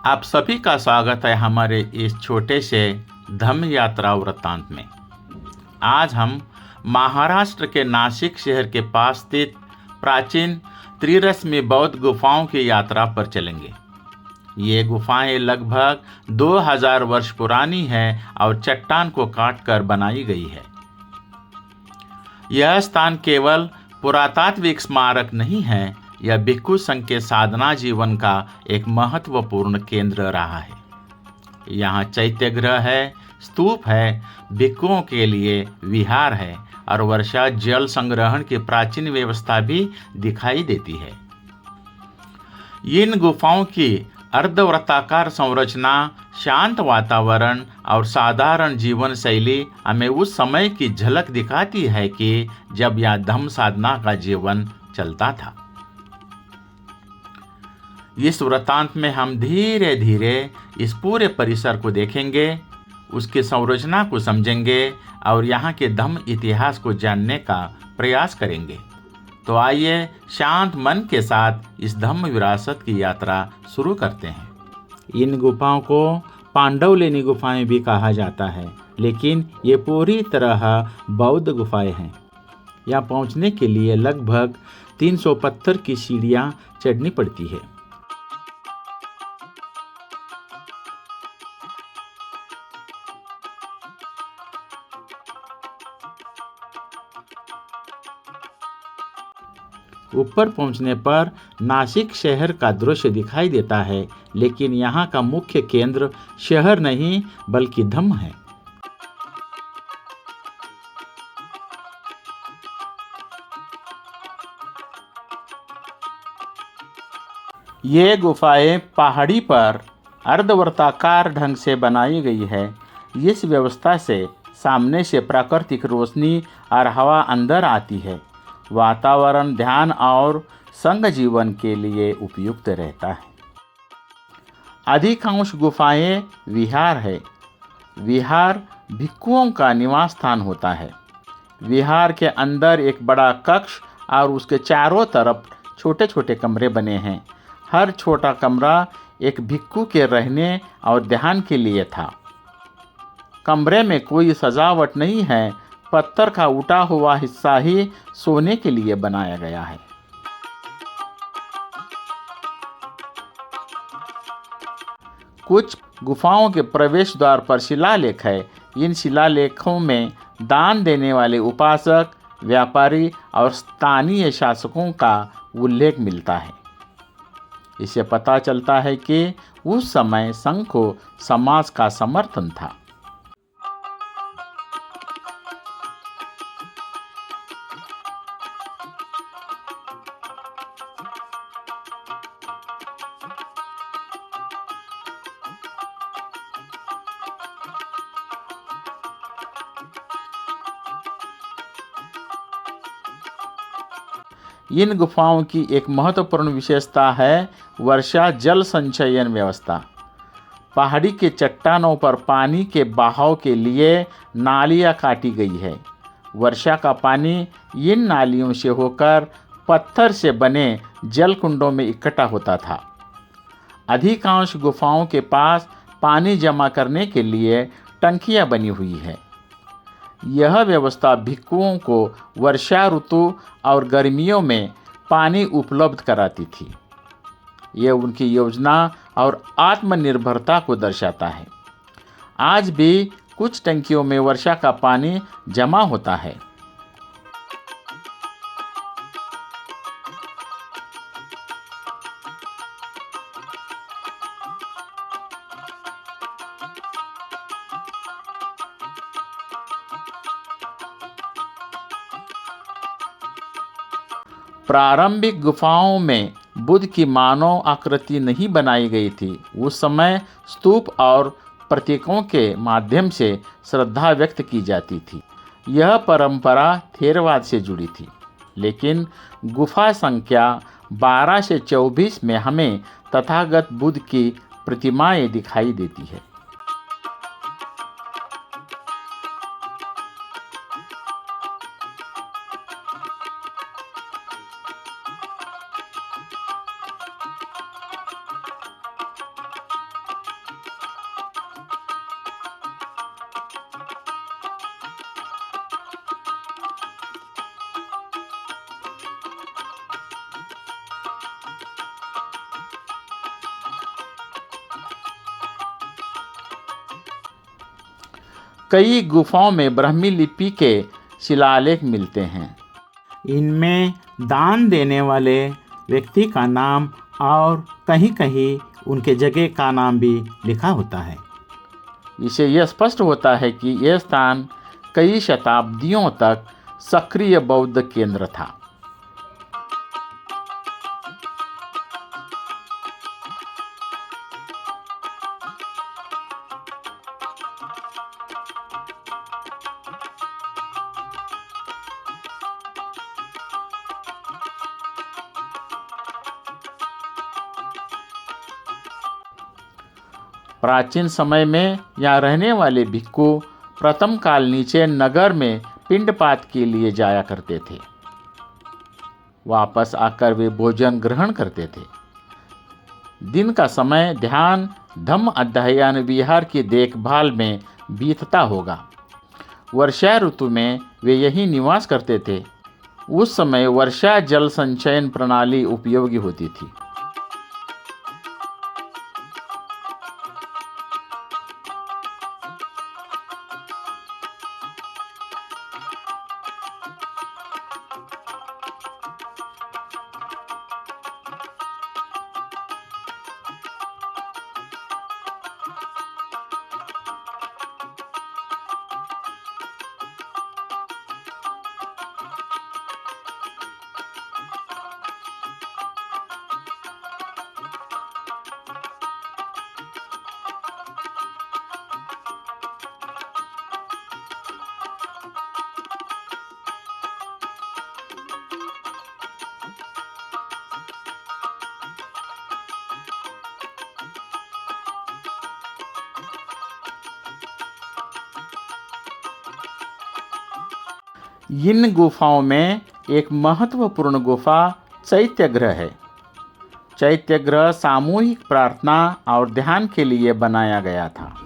आप सभी का स्वागत है हमारे इस छोटे से धम्म यात्रा वृत्तांत में। आज हम महाराष्ट्र के नासिक शहर के पास स्थित प्राचीन त्रिरश्मि बौद्ध गुफाओं की यात्रा पर चलेंगे। ये गुफाएं लगभग 2000 वर्ष पुरानी हैं और चट्टान को काटकर बनाई गई है। यह स्थान केवल पुरातात्विक स्मारक नहीं है, यह भिक्षु संघ के साधना जीवन का एक महत्वपूर्ण केंद्र रहा है। यहाँ चैत्यगृह है, स्तूप है, भिक्षुओं के लिए विहार है और वर्षा जल संग्रहण की प्राचीन व्यवस्था भी दिखाई देती है। इन गुफाओं की अर्धवृत्ताकार संरचना, शांत वातावरण और साधारण जीवन शैली हमें उस समय की झलक दिखाती है कि जब यह धम्म साधना का जीवन चलता था। इस वृत्तांत में हम धीरे धीरे इस पूरे परिसर को देखेंगे, उसकी संरचना को समझेंगे और यहाँ के धम्म इतिहास को जानने का प्रयास करेंगे। तो आइए शांत मन के साथ इस धम्म विरासत की यात्रा शुरू करते हैं। इन गुफाओं को पांडवलेनी गुफाएं भी कहा जाता है, लेकिन ये पूरी तरह बौद्ध गुफाएं हैं। यहाँ पहुँचने के लिए लगभग 300 पत्थर की सीढ़ियाँ चढ़नी पड़ती है। ऊपर पहुंचने पर नासिक शहर का दृश्य दिखाई देता है, लेकिन यहाँ का मुख्य केंद्र शहर नहीं बल्कि धम्म है। ये गुफाएं पहाड़ी पर अर्धवृत्ताकार ढंग से बनाई गई है। इस व्यवस्था से सामने से प्राकृतिक रोशनी और हवा अंदर आती है। वातावरण ध्यान और संघ जीवन के लिए उपयुक्त रहता है। अधिकांश गुफाएं विहार है। विहार भिक्षुओं का निवास स्थान होता है। विहार के अंदर एक बड़ा कक्ष और उसके चारों तरफ छोटे छोटे कमरे बने हैं। हर छोटा कमरा एक भिक्षु के रहने और ध्यान के लिए था। कमरे में कोई सजावट नहीं है, पत्थर का उठा हुआ हिस्सा ही सोने के लिए बनाया गया है। कुछ गुफाओं के प्रवेश द्वार पर शिलालेख है। इन शिलालेखों में दान देने वाले उपासक, व्यापारी और स्थानीय शासकों का उल्लेख मिलता है। इससे पता चलता है कि उस समय संघ को समाज का समर्थन था। इन गुफाओं की एक महत्वपूर्ण विशेषता है वर्षा जल संचयन व्यवस्था। पहाड़ी के चट्टानों पर पानी के बहाव के लिए नालियाँ काटी गई है। वर्षा का पानी इन नालियों से होकर पत्थर से बने जल कुंडों में इकट्ठा होता था। अधिकांश गुफाओं के पास पानी जमा करने के लिए टंकियाँ बनी हुई है। यह व्यवस्था भिक्षुओं को वर्षा ऋतु और गर्मियों में पानी उपलब्ध कराती थी। यह उनकी योजना और आत्मनिर्भरता को दर्शाता है। आज भी कुछ टंकियों में वर्षा का पानी जमा होता है। प्रारंभिक गुफाओं में बुद्ध की मानव आकृति नहीं बनाई गई थी। उस समय स्तूप और प्रतीकों के माध्यम से श्रद्धा व्यक्त की जाती थी। यह परंपरा थेरवाद से जुड़ी थी। लेकिन गुफा संख्या 12 से 24 में हमें तथागत बुद्ध की प्रतिमाएं दिखाई देती है। कई गुफाओं में ब्राह्मी लिपि के शिलालेख मिलते हैं। इनमें दान देने वाले व्यक्ति का नाम और कहीं-कहीं उनके जगह का नाम भी लिखा होता है। इससे यह स्पष्ट होता है कि यह स्थान कई शताब्दियों तक सक्रिय बौद्ध केंद्र था। प्राचीन समय में यहाँ रहने वाले भिक्खु प्रथम काल नीचे नगर में पिंडपात के लिए जाया करते थे। वापस आकर वे भोजन ग्रहण करते थे। दिन का समय ध्यान, धम्म अध्ययन, विहार की देखभाल में बीतता होगा। वर्षा ऋतु में वे यहीं निवास करते थे। उस समय वर्षा जल संचयन प्रणाली उपयोगी होती थी। इन गुफाओं में एक महत्वपूर्ण गुफा चैत्यगृह है। चैत्यगृह सामूहिक प्रार्थना और ध्यान के लिए बनाया गया था।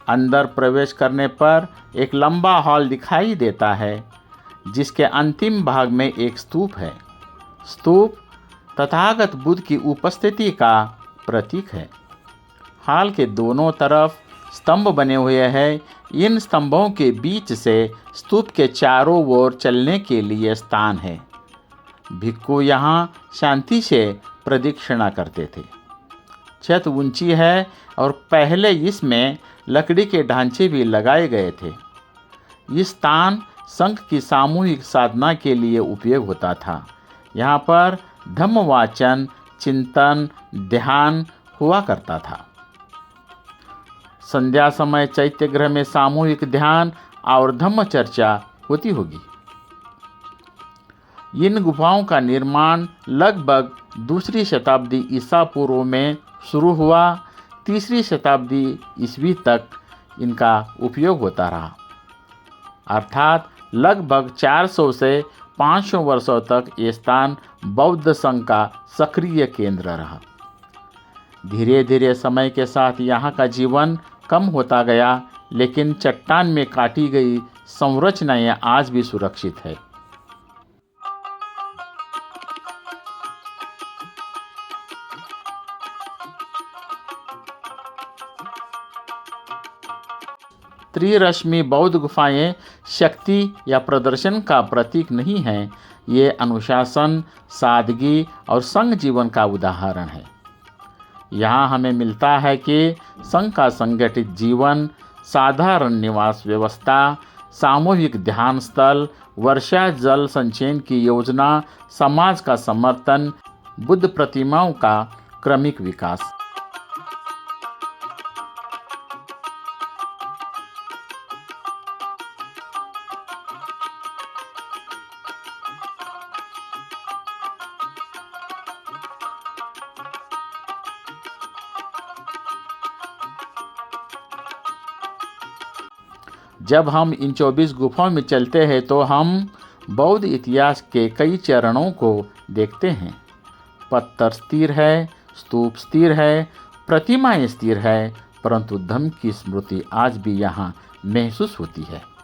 अंदर प्रवेश करने पर एक लंबा हॉल दिखाई देता है, जिसके अंतिम भाग में एक स्तूप है। स्तूप तथागत बुद्ध की उपस्थिति का प्रतीक है। हॉल के दोनों तरफ स्तंभ बने हुए हैं। इन स्तंभों के बीच से स्तूप के चारों ओर चलने के लिए स्थान है। भिक्खु यहाँ शांति से प्रदक्षिणा करते थे। छत ऊंची है और पहले इसमें लकड़ी के ढांचे भी लगाए गए थे। इस स्थान संघ की सामूहिक साधना के लिए उपयोग होता था। यहाँ पर धम्म वाचन, चिंतन, ध्यान हुआ करता था। संध्या समय चैत्यगृह में सामूहिक ध्यान और धम्म चर्चा होती होगी। इन गुफाओं का निर्माण लगभग 2री शताब्दी ईसा पूर्व में शुरू हुआ। 3री शताब्दी ईस्वी तक इनका उपयोग होता रहा, अर्थात लगभग 400 से 500 वर्षों तक ये स्थान बौद्ध संघ का सक्रिय केंद्र रहा। धीरे धीरे समय के साथ यहाँ का जीवन कम होता गया, लेकिन चट्टान में काटी गई संरचनाएं आज भी सुरक्षित है। त्रिरश्मि बौद्ध गुफाएं शक्ति या प्रदर्शन का प्रतीक नहीं हैं। ये अनुशासन, सादगी और संघ जीवन का उदाहरण है। यहाँ हमें मिलता है कि संघ का संगठित जीवन, साधारण निवास व्यवस्था, सामूहिक ध्यान स्थल, वर्षा जल संचयन की योजना, समाज का समर्थन, बुद्ध प्रतिमाओं का क्रमिक विकास। जब हम इन 24 गुफाओं में चलते हैं तो हम बौद्ध इतिहास के कई चरणों को देखते हैं। पत्थर स्थिर है, स्तूप स्थिर है, प्रतिमाएं स्थिर है, परंतु धम्म की स्मृति आज भी यहाँ महसूस होती है।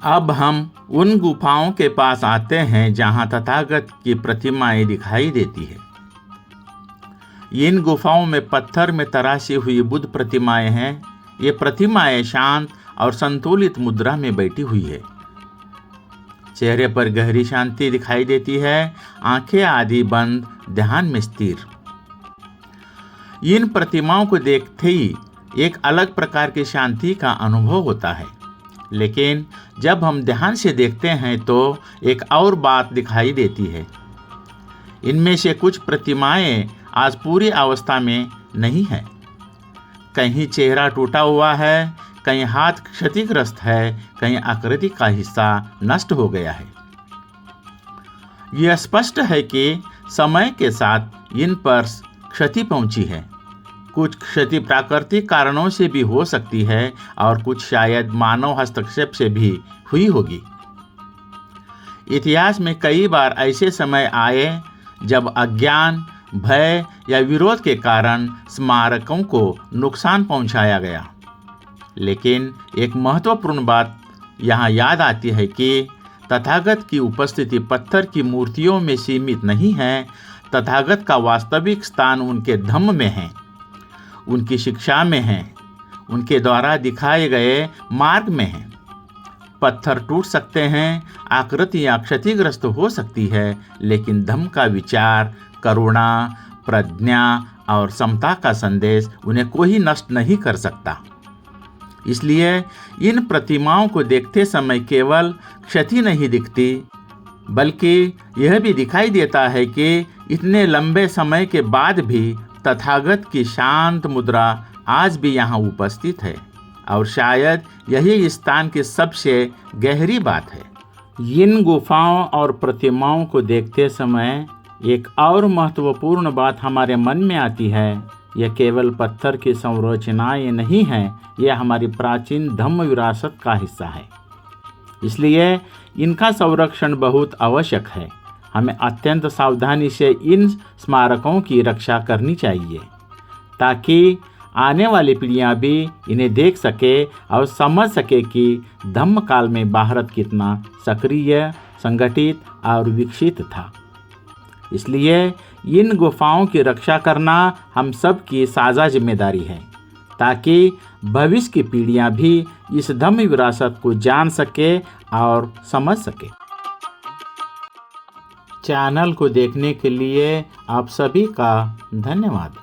अब हम उन गुफाओं के पास आते हैं जहां तथागत की प्रतिमाएं दिखाई देती है। इन गुफाओं में पत्थर में तराशी हुई बुद्ध प्रतिमाएं हैं। ये प्रतिमाएं शांत और संतुलित मुद्रा में बैठी हुई है। चेहरे पर गहरी शांति दिखाई देती है, आंखें आदि बंद, ध्यान में स्थिर। इन प्रतिमाओं को देखते ही एक अलग प्रकार की शांति का अनुभव होता है। लेकिन जब हम ध्यान से देखते हैं तो एक और बात दिखाई देती है। इनमें से कुछ प्रतिमाएं आज पूरी अवस्था में नहीं है। कहीं चेहरा टूटा हुआ है, कहीं हाथ क्षतिग्रस्त है, कहीं आकृति का हिस्सा नष्ट हो गया है। यह स्पष्ट है कि समय के साथ इन पर क्षति पहुंची है। कुछ क्षति प्राकृतिक कारणों से भी हो सकती है और कुछ शायद मानव हस्तक्षेप से भी हुई होगी। इतिहास में कई बार ऐसे समय आए जब अज्ञान, भय या विरोध के कारण स्मारकों को नुकसान पहुंचाया गया। लेकिन एक महत्वपूर्ण बात यहाँ याद आती है कि तथागत की उपस्थिति पत्थर की मूर्तियों में सीमित नहीं है। तथागत का वास्तविक स्थान उनके धम्म में है, उनकी शिक्षा में है, उनके द्वारा दिखाए गए मार्ग में है। पत्थर टूट सकते हैं, आकृतियाँ क्षतिग्रस्त हो सकती है, लेकिन धम्म का विचार, करुणा, प्रज्ञा और समता का संदेश उन्हें कोई नष्ट नहीं कर सकता। इसलिए इन प्रतिमाओं को देखते समय केवल क्षति नहीं दिखती, बल्कि यह भी दिखाई देता है कि इतने लंबे समय के बाद भी तथागत की शांत मुद्रा आज भी यहाँ उपस्थित है। और शायद यही इस स्थान की सबसे गहरी बात है। इन गुफाओं और प्रतिमाओं को देखते समय एक और महत्वपूर्ण बात हमारे मन में आती है। यह केवल पत्थर की संरचनाएं नहीं हैं, यह हमारी प्राचीन धम्म विरासत का हिस्सा है। इसलिए इनका संरक्षण बहुत आवश्यक है। हमें अत्यंत सावधानी से इन स्मारकों की रक्षा करनी चाहिए ताकि आने वाली पीढ़ियां भी इन्हें देख सके और समझ सके कि धम्म काल में भारत कितना सक्रिय, संगठित और विकसित था। इसलिए इन गुफाओं की रक्षा करना हम सब की साझा जिम्मेदारी है ताकि भविष्य की पीढ़ियां भी इस धम्म विरासत को जान सके और समझ सके। चैनल को देखने के लिए आप सभी का धन्यवाद।